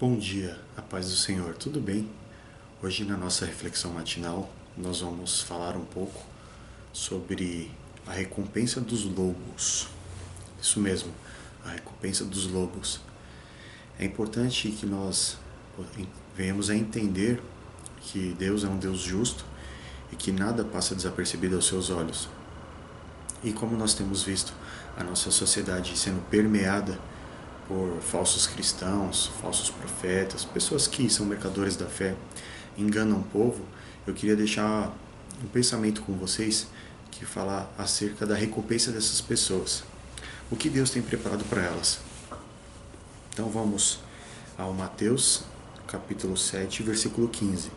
Bom dia, a paz do Senhor, tudo bem? Hoje na nossa reflexão matinal nós vamos falar um pouco sobre a recompensa dos lobos. Isso mesmo, a recompensa dos lobos. É importante que nós venhamos a entender que Deus é um Deus justo e que nada passa desapercebido aos seus olhos. E como nós temos visto a nossa sociedade sendo permeada por falsos cristãos, falsos profetas, pessoas que são mercadores da fé, enganam o povo, eu queria deixar um pensamento com vocês que fala acerca da recompensa dessas pessoas. O que Deus tem preparado para elas. Então vamos ao Mateus, capítulo 7, versículo 15.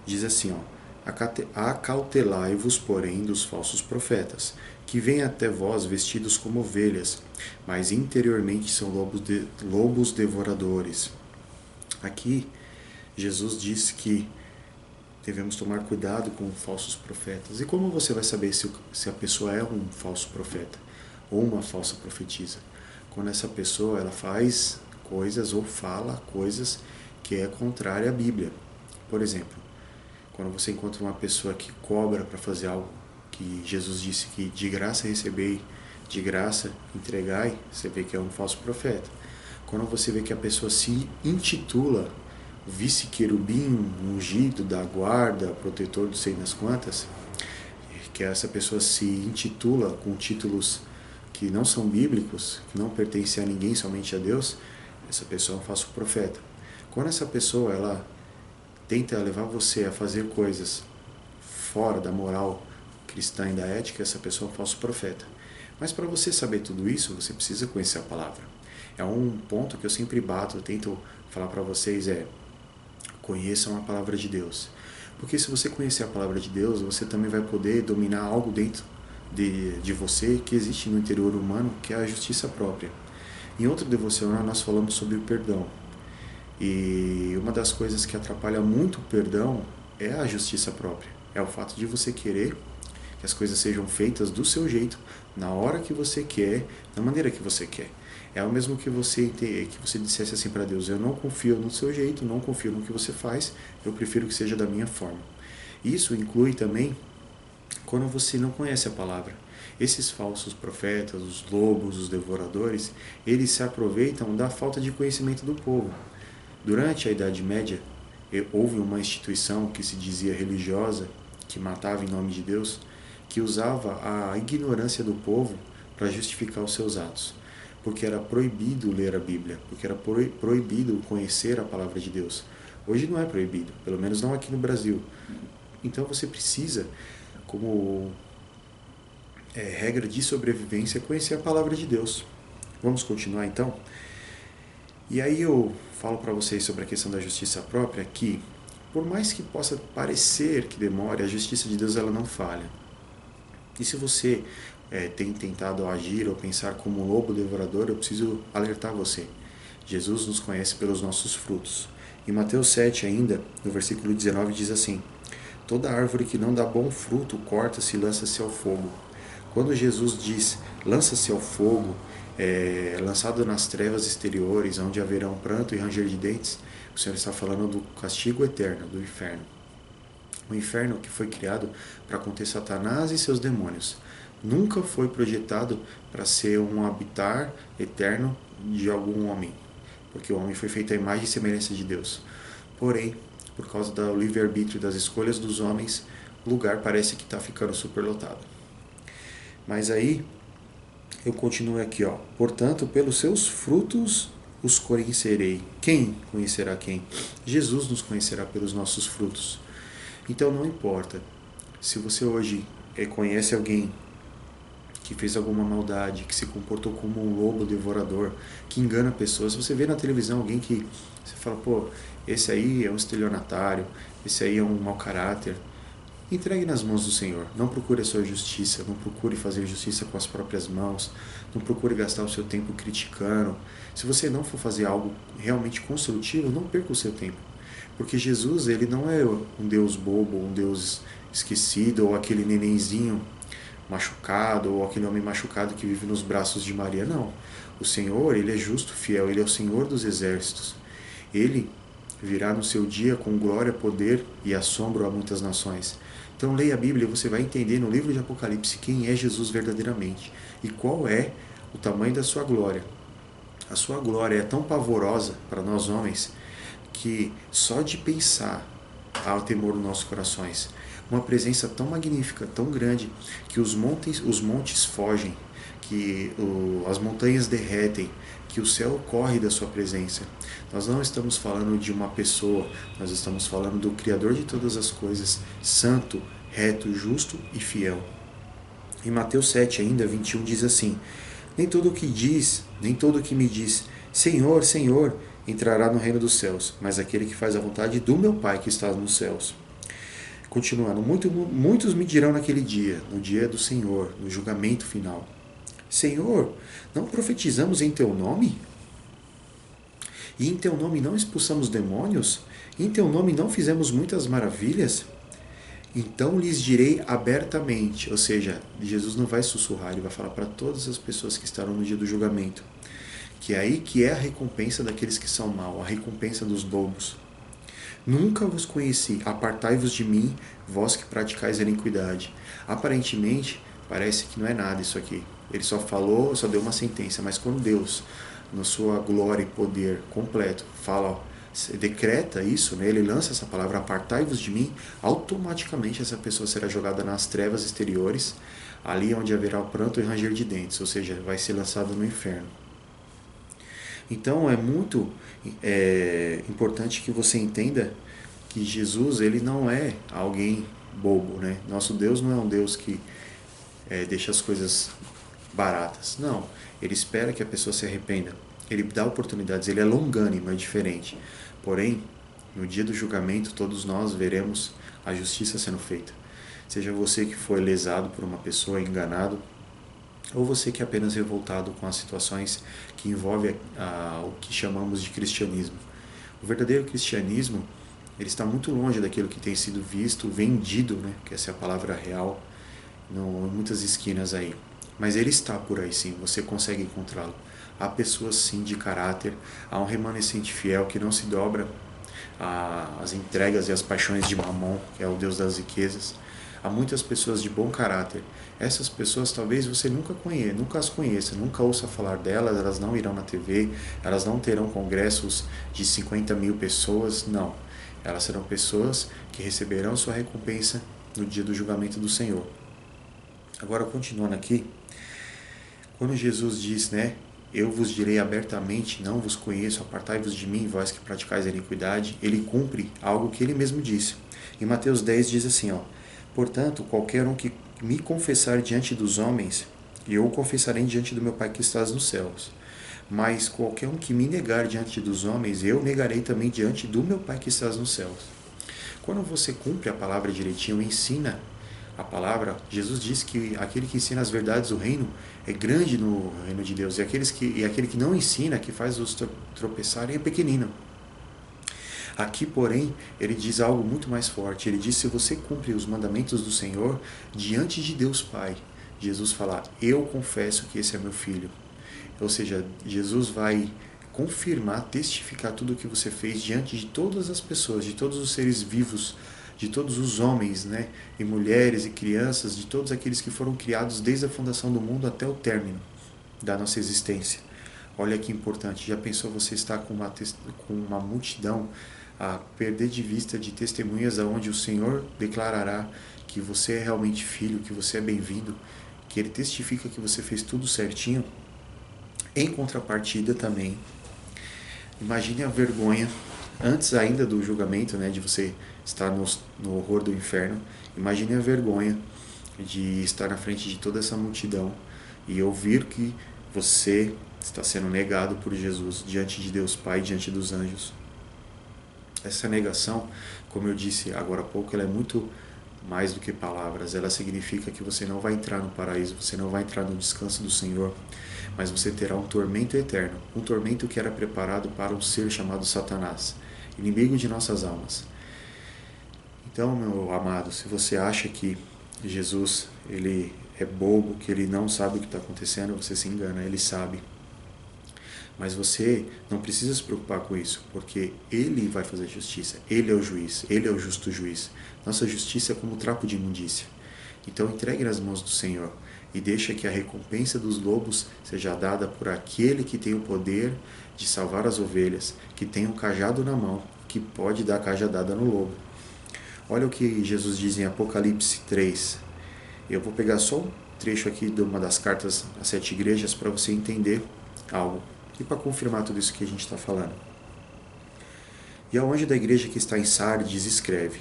Diz assim, acautelai-vos, porém, dos falsos profetas, que vêm até vós vestidos como ovelhas, mas interiormente são lobos devoradores. Aqui, Jesus diz que devemos tomar cuidado com falsos profetas. E como você vai saber se a pessoa é um falso profeta ou uma falsa profetisa? Quando essa pessoa ela faz coisas ou fala coisas que é contrária à Bíblia. Por exemplo, quando você encontra uma pessoa que cobra para fazer algo que Jesus disse que de graça recebei, de graça entregai, você vê que é um falso profeta. Quando você vê que a pessoa se intitula vice-querubim ungido da guarda, protetor do sei das quantas, que essa pessoa se intitula com títulos que não são bíblicos, que não pertencem a ninguém, somente a Deus, essa pessoa é um falso profeta. Quando essa pessoa ela tenta levar você a fazer coisas fora da moral cristã e da ética, essa pessoa é um falso profeta. Mas para você saber tudo isso, você precisa conhecer a palavra. É um ponto que eu sempre bato, eu tento falar para vocês, conheçam a palavra de Deus. Porque se você conhecer a palavra de Deus, você também vai poder dominar algo dentro de você que existe no interior humano, que é a justiça própria. Em outro devocional nós falamos sobre o perdão. E uma das coisas que atrapalha muito o perdão é a justiça própria. É o fato de você querer que as coisas sejam feitas do seu jeito, na hora que você quer, da maneira que você quer. É o mesmo que você dissesse assim para Deus: eu não confio no seu jeito, não confio no que você faz, eu prefiro que seja da minha forma. Isso inclui também quando você não conhece a palavra. Esses falsos profetas, os lobos, os devoradores, eles se aproveitam da falta de conhecimento do povo. Durante a Idade Média, houve uma instituição que se dizia religiosa, que matava em nome de Deus, que usava a ignorância do povo para justificar os seus atos. Porque era proibido ler a Bíblia, porque era proibido conhecer a palavra de Deus. Hoje não é proibido, pelo menos não aqui no Brasil. Então você precisa, como regra de sobrevivência, conhecer a palavra de Deus. Vamos continuar então? E aí eu falo para vocês sobre a questão da justiça própria, que por mais que possa parecer que demore, a justiça de Deus ela não falha. E se você tem tentado agir ou pensar como um lobo devorador, eu preciso alertar você. Jesus nos conhece pelos nossos frutos. Em Mateus 7 ainda, no versículo 19, diz assim: toda árvore que não dá bom fruto corta-se e lança-se ao fogo. Quando Jesus diz lança-se ao fogo, lançado nas trevas exteriores, onde haverão pranto e ranger de dentes, o Senhor está falando do castigo eterno, do inferno. O inferno que foi criado para conter Satanás e seus demônios. Nunca foi projetado para ser um habitar eterno de algum homem, porque o homem foi feito à imagem e semelhança de Deus. Porém, por causa do livre-arbítrio das escolhas dos homens, o lugar parece que está ficando superlotado. Mas aí, eu continuo aqui, portanto, pelos seus frutos os conhecerei. Quem conhecerá quem? Jesus nos conhecerá pelos nossos frutos. Então não importa se você hoje conhece alguém que fez alguma maldade, que se comportou como um lobo devorador, que engana pessoas. Você vê na televisão alguém que você fala, esse aí é um estelionatário, esse aí é um mau caráter. Entregue nas mãos do Senhor. Não procure a sua justiça, não procure fazer justiça com as próprias mãos, não procure gastar o seu tempo criticando. Se você não for fazer algo realmente construtivo, não perca o seu tempo. Porque Jesus, ele não é um Deus bobo, um Deus esquecido, ou aquele nenenzinho machucado, ou aquele homem machucado que vive nos braços de Maria. Não. O Senhor, ele é justo, fiel, ele é o Senhor dos exércitos. Ele virá no seu dia com glória, poder e assombro a muitas nações. Então leia a Bíblia e você vai entender no livro de Apocalipse quem é Jesus verdadeiramente e qual é o tamanho da sua glória. A sua glória é tão pavorosa para nós homens que só de pensar há temor nos nossos corações. Uma presença tão magnífica, tão grande, que os montes fogem, que as montanhas derretem, que o céu corre da sua presença. Nós não estamos falando de uma pessoa, nós estamos falando do Criador de todas as coisas, santo, reto, justo e fiel. Em Mateus 7, ainda, 21, diz assim: nem todo o que me diz, Senhor, Senhor, entrará no reino dos céus, mas aquele que faz a vontade do meu Pai que está nos céus. Continuando, muitos me dirão naquele dia, no dia do Senhor, no julgamento final: Senhor, não profetizamos em teu nome? E em teu nome não expulsamos demônios? E em teu nome não fizemos muitas maravilhas? Então lhes direi abertamente, ou seja, Jesus não vai sussurrar, ele vai falar para todas as pessoas que estarão no dia do julgamento, que é aí que é a recompensa daqueles que são maus, a recompensa dos bobos. Nunca vos conheci, apartai-vos de mim, vós que praticais a iniquidade. Aparentemente, parece que não é nada isso aqui. Ele só falou, só deu uma sentença, mas quando Deus, na sua glória e poder completo, fala, decreta isso, né? Ele lança essa palavra, apartai-vos de mim, automaticamente essa pessoa será jogada nas trevas exteriores, ali onde haverá o pranto e ranger de dentes, ou seja, vai ser lançado no inferno. Então é muito importante que você entenda que Jesus ele não é alguém bobo, né? Nosso Deus não é um Deus que deixa as coisas baratas. Não, ele espera que a pessoa se arrependa. Ele dá oportunidades, ele é longânimo, é diferente. Porém, no dia do julgamento, todos nós veremos a justiça sendo feita. Seja você que foi lesado por uma pessoa, enganado, ou você que é apenas revoltado com as situações que envolvem o que chamamos de cristianismo. O verdadeiro cristianismo ele está muito longe daquilo que tem sido visto, vendido, né, que essa é a palavra real, em muitas esquinas aí. Mas ele está por aí sim, você consegue encontrá-lo. Há pessoas sim de caráter, há um remanescente fiel que não se dobra às entregas e às paixões de Mamon, que é o Deus das riquezas. Há muitas pessoas de bom caráter. Essas pessoas talvez você nunca as conheça, nunca ouça falar delas, elas não irão na TV, elas não terão congressos de 50 mil pessoas, não. Elas serão pessoas que receberão sua recompensa no dia do julgamento do Senhor. Agora, continuando aqui, quando Jesus diz, né, eu vos direi abertamente, não vos conheço, apartai-vos de mim, vós que praticais a iniquidade, ele cumpre algo que ele mesmo disse. Em Mateus 10 diz assim, portanto, qualquer um que me confessar diante dos homens, eu o confessarei diante do meu Pai que estás nos céus. Mas qualquer um que me negar diante dos homens, eu negarei também diante do meu Pai que estás nos céus. Quando você cumpre a palavra direitinho, ensina a palavra, Jesus diz que aquele que ensina as verdades do reino é grande no reino de Deus, e aquele que não ensina, que faz os tropeçarem, é pequenino. Aqui, porém, ele diz algo muito mais forte. Ele diz, se você cumpre os mandamentos do Senhor, diante de Deus Pai, Jesus fala, eu confesso que esse é meu filho. Ou seja, Jesus vai confirmar, testificar tudo o que você fez diante de todas as pessoas, de todos os seres vivos, de todos os homens, né, e mulheres e crianças, de todos aqueles que foram criados desde a fundação do mundo até o término da nossa existência. Olha que importante, já pensou você estar com uma multidão a perder de vista de testemunhas aonde o Senhor declarará que você é realmente filho, que você é bem-vindo, que Ele testifica que você fez tudo certinho? Em contrapartida também, imagine a vergonha, antes ainda do julgamento, né, de você estar no horror do inferno, imagine a vergonha de estar na frente de toda essa multidão e ouvir que você está sendo negado por Jesus diante de Deus Pai, diante dos anjos. Essa negação, como eu disse agora há pouco, ela é muito mais do que palavras. Ela significa que você não vai entrar no paraíso, você não vai entrar no descanso do Senhor, mas você terá um tormento eterno, um tormento que era preparado para um ser chamado Satanás, inimigo de nossas almas. Então, meu amado, se você acha que Jesus ele é bobo, que ele não sabe o que está acontecendo, você se engana, ele sabe. Mas você não precisa se preocupar com isso, porque Ele vai fazer justiça. Ele é o juiz, Ele é o justo juiz. Nossa justiça é como trapo de imundícia. Então entregue nas mãos do Senhor e deixa que a recompensa dos lobos seja dada por aquele que tem o poder de salvar as ovelhas, que tem um cajado na mão, que pode dar cajadada no lobo. Olha o que Jesus diz em Apocalipse 3. Eu vou pegar só um trecho aqui de uma das cartas às 7 igrejas para você entender algo. E para confirmar tudo isso que a gente está falando. E ao anjo da igreja que está em Sardes escreve: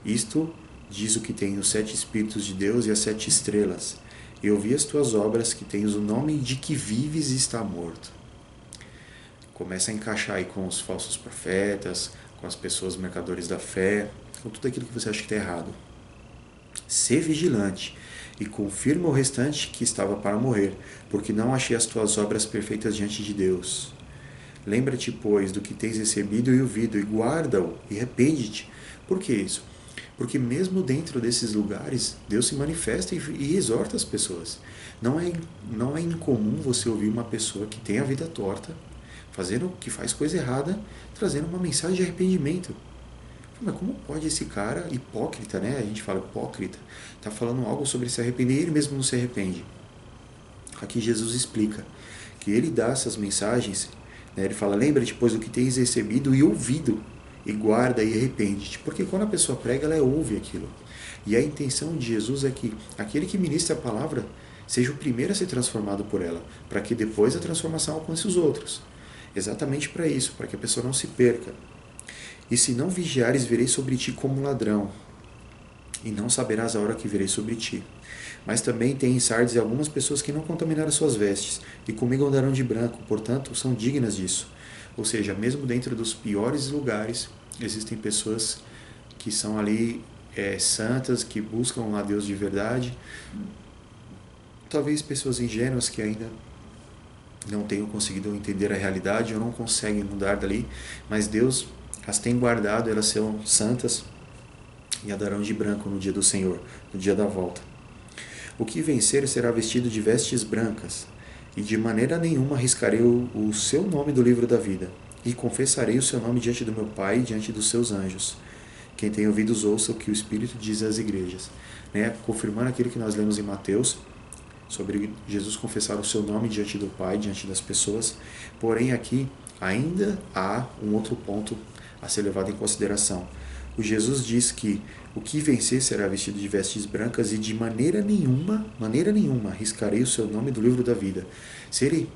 Isto diz o que tem os 7 Espíritos de Deus e as 7 estrelas. Eu vi as tuas obras, que tens o nome de que vives e está morto. Começa a encaixar aí com os falsos profetas, com as pessoas mercadores da fé, com tudo aquilo que você acha que está errado. Sê vigilante e confirma o restante que estava para morrer, porque não achei as tuas obras perfeitas diante de Deus. Lembra-te, pois, do que tens recebido e ouvido, e guarda-o, e arrepende-te. Por que isso? Porque mesmo dentro desses lugares, Deus se manifesta e exorta as pessoas. Não é incomum você ouvir uma pessoa que tem a vida torta, que faz coisa errada, trazendo uma mensagem de arrependimento. Mas como pode esse cara, hipócrita, né? A gente fala hipócrita, tá falando algo sobre se arrepender e ele mesmo não se arrepende. Aqui Jesus explica que ele dá essas mensagens, né? Ele fala, lembra-te, pois, do que tens recebido e ouvido, e guarda e arrepende-te. Porque quando a pessoa prega, ela ouve aquilo. E a intenção de Jesus é que aquele que ministra a palavra seja o primeiro a ser transformado por ela, para que depois a transformação alcance os outros. Exatamente para isso, para que a pessoa não se perca. E se não vigiares, virei sobre ti como ladrão, e não saberás a hora que virei sobre ti. Mas também tem em Sardes algumas pessoas que não contaminaram suas vestes, e comigo andarão de branco, portanto, são dignas disso. Ou seja, mesmo dentro dos piores lugares, existem pessoas que são ali santas, que buscam a Deus de verdade. Talvez pessoas ingênuas que ainda não tenham conseguido entender a realidade ou não conseguem mudar dali, mas Deus as tem guardado, elas são santas e andarão de branco no dia do Senhor, no dia da volta. O que vencer será vestido de vestes brancas, e de maneira nenhuma arriscarei o seu nome do livro da vida, e confessarei o seu nome diante do meu Pai e diante dos seus anjos. Quem tem ouvidos ouça o que o Espírito diz às igrejas. Né? Confirmando aquilo que nós lemos em Mateus, sobre Jesus confessar o seu nome diante do Pai, diante das pessoas. Porém aqui ainda há um outro ponto a ser levado em consideração. O Jesus diz que o que vencer será vestido de vestes brancas e de maneira nenhuma, arriscarei o seu nome do livro da vida. Se ele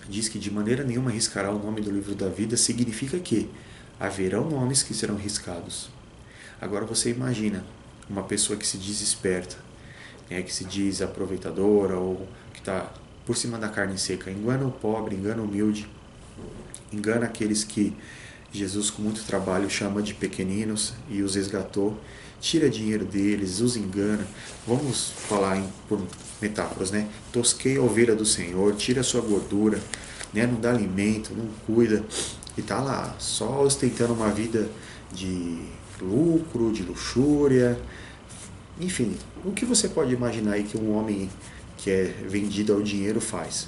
diz que de maneira nenhuma arriscará o nome do livro da vida, significa que haverão nomes que serão riscados. Agora você imagina uma pessoa que se diz esperta, que se diz aproveitadora ou que está por cima da carne seca, engana o pobre, engana o humilde, engana aqueles que Jesus com muito trabalho chama de pequeninos e os resgatou, tira dinheiro deles, os engana. Vamos falar por metáforas, né? Tosqueia a ovelha do Senhor, tira a sua gordura, né? Não dá alimento, não cuida e está lá só ostentando uma vida de lucro, de luxúria. Enfim, o que você pode imaginar aí que um homem que é vendido ao dinheiro faz?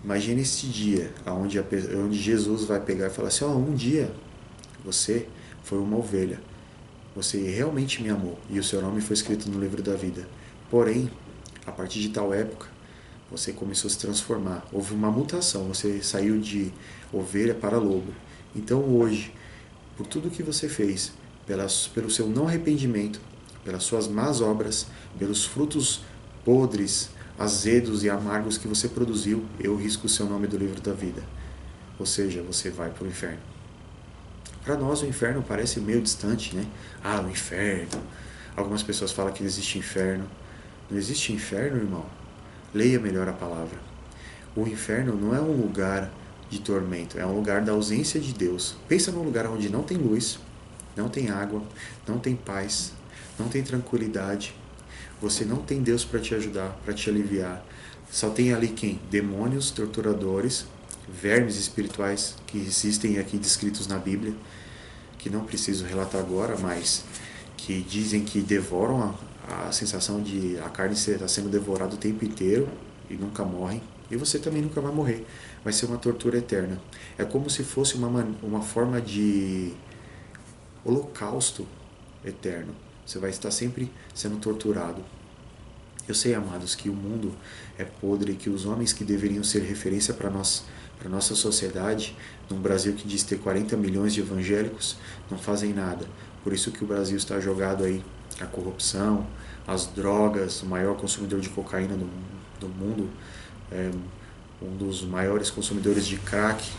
Imagine esse dia onde Jesus vai pegar e falar assim, um dia você foi uma ovelha, você realmente me amou e o seu nome foi escrito no livro da vida. Porém, a partir de tal época, você começou a se transformar, houve uma mutação, você saiu de ovelha para lobo. Então hoje, por tudo que você fez, pelo seu não arrependimento, pelas suas más obras, pelos frutos podres, azedos e amargos que você produziu, eu risco o seu nome do livro da vida. Ou seja, você vai para o inferno. Para nós o inferno parece meio distante, né? O inferno. Algumas pessoas falam que não existe inferno. Não existe inferno, irmão? Leia melhor a palavra. O inferno não é um lugar de tormento, é um lugar da ausência de Deus. Pensa num lugar onde não tem luz, não tem água, não tem paz, não tem tranquilidade. Você não tem Deus para te ajudar, para te aliviar. Só tem ali quem? Demônios, torturadores, vermes espirituais que existem aqui descritos na Bíblia, que não preciso relatar agora, mas que dizem que devoram a sensação de a carne estar sendo devorada o tempo inteiro e nunca morrem. E você também nunca vai morrer. Vai ser uma tortura eterna. É como se fosse uma forma de holocausto eterno. Você vai estar sempre sendo torturado. Eu sei, amados, que o mundo é podre, que os homens que deveriam ser referência para nós, para nossa sociedade, num Brasil que diz ter 40 milhões de evangélicos, não fazem nada. Por isso que o Brasil está jogado aí a corrupção, as drogas, o maior consumidor de cocaína do mundo, um dos maiores consumidores de crack,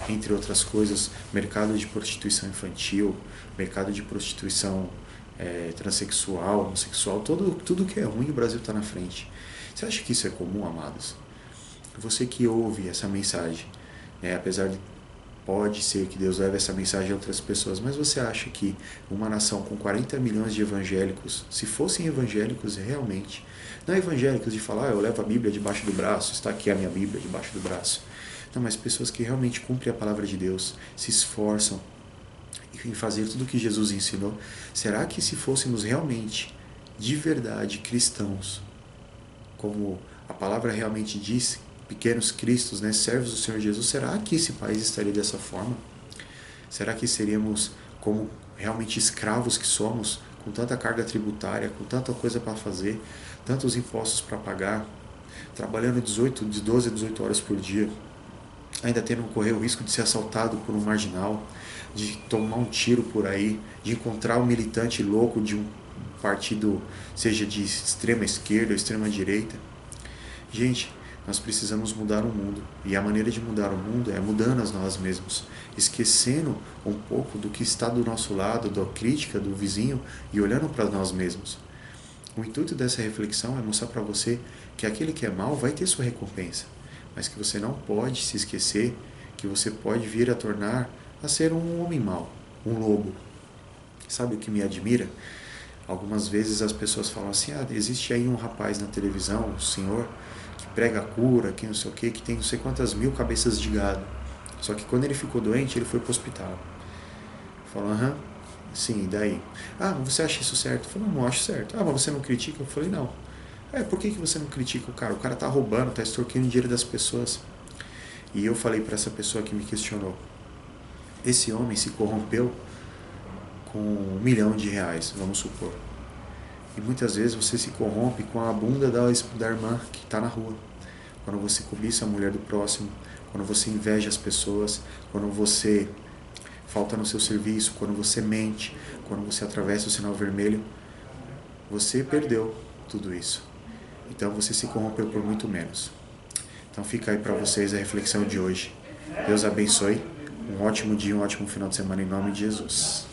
entre outras coisas, mercado de prostituição infantil, mercado de prostituição transexual, homossexual, tudo que é ruim o Brasil está na frente. Você acha que isso é comum, amados? Você que ouve essa mensagem, apesar de pode ser que Deus leve essa mensagem a outras pessoas, mas você acha que uma nação com 40 milhões de evangélicos, se fossem evangélicos realmente, não evangélicos de falar, eu levo a Bíblia debaixo do braço, está aqui a minha Bíblia debaixo do braço, não, mas pessoas que realmente cumprem a palavra de Deus, se esforçam em fazer tudo o que Jesus ensinou, será que se fôssemos realmente, de verdade, cristãos, como a palavra realmente diz, pequenos cristos, servos do Senhor Jesus, será que esse país estaria dessa forma? Será que seríamos como realmente escravos que somos, com tanta carga tributária, com tanta coisa para fazer, tantos impostos para pagar, trabalhando de 12 a 18 horas por dia, ainda tendo que correr o risco de ser assaltado por um marginal, de tomar um tiro por aí, de encontrar um militante louco de um partido, seja de extrema esquerda ou extrema direita? Gente, nós precisamos mudar o mundo. E a maneira de mudar o mundo é mudando a nós mesmos, esquecendo um pouco do que está do nosso lado, da crítica do vizinho e olhando para nós mesmos. O intuito dessa reflexão é mostrar para você que aquele que é mau vai ter sua recompensa, mas que você não pode se esquecer que você pode vir a ser um homem mau, um lobo. Sabe o que me admira? Algumas vezes as pessoas falam assim, existe aí um rapaz na televisão, um senhor, que prega a cura, que não sei o que tem não sei quantas mil cabeças de gado. Só que quando ele ficou doente, ele foi para o hospital. Falou, sim, e daí? Mas você acha isso certo? Eu falei, não acho certo. Mas você não critica? Eu falei, não. Por que você não critica o cara? O cara tá roubando, tá extorquindo o dinheiro das pessoas. E eu falei para essa pessoa que me questionou, esse homem se corrompeu com R$ 1.000.000, vamos supor. E muitas vezes você se corrompe com a bunda da irmã que está na rua. Quando você cobiça a mulher do próximo, quando você inveja as pessoas, quando você falta no seu serviço, quando você mente, quando você atravessa o sinal vermelho, você perdeu tudo isso. Então você se corrompeu por muito menos. Então fica aí para vocês a reflexão de hoje. Deus abençoe. Um ótimo dia, um ótimo final de semana em nome de Jesus.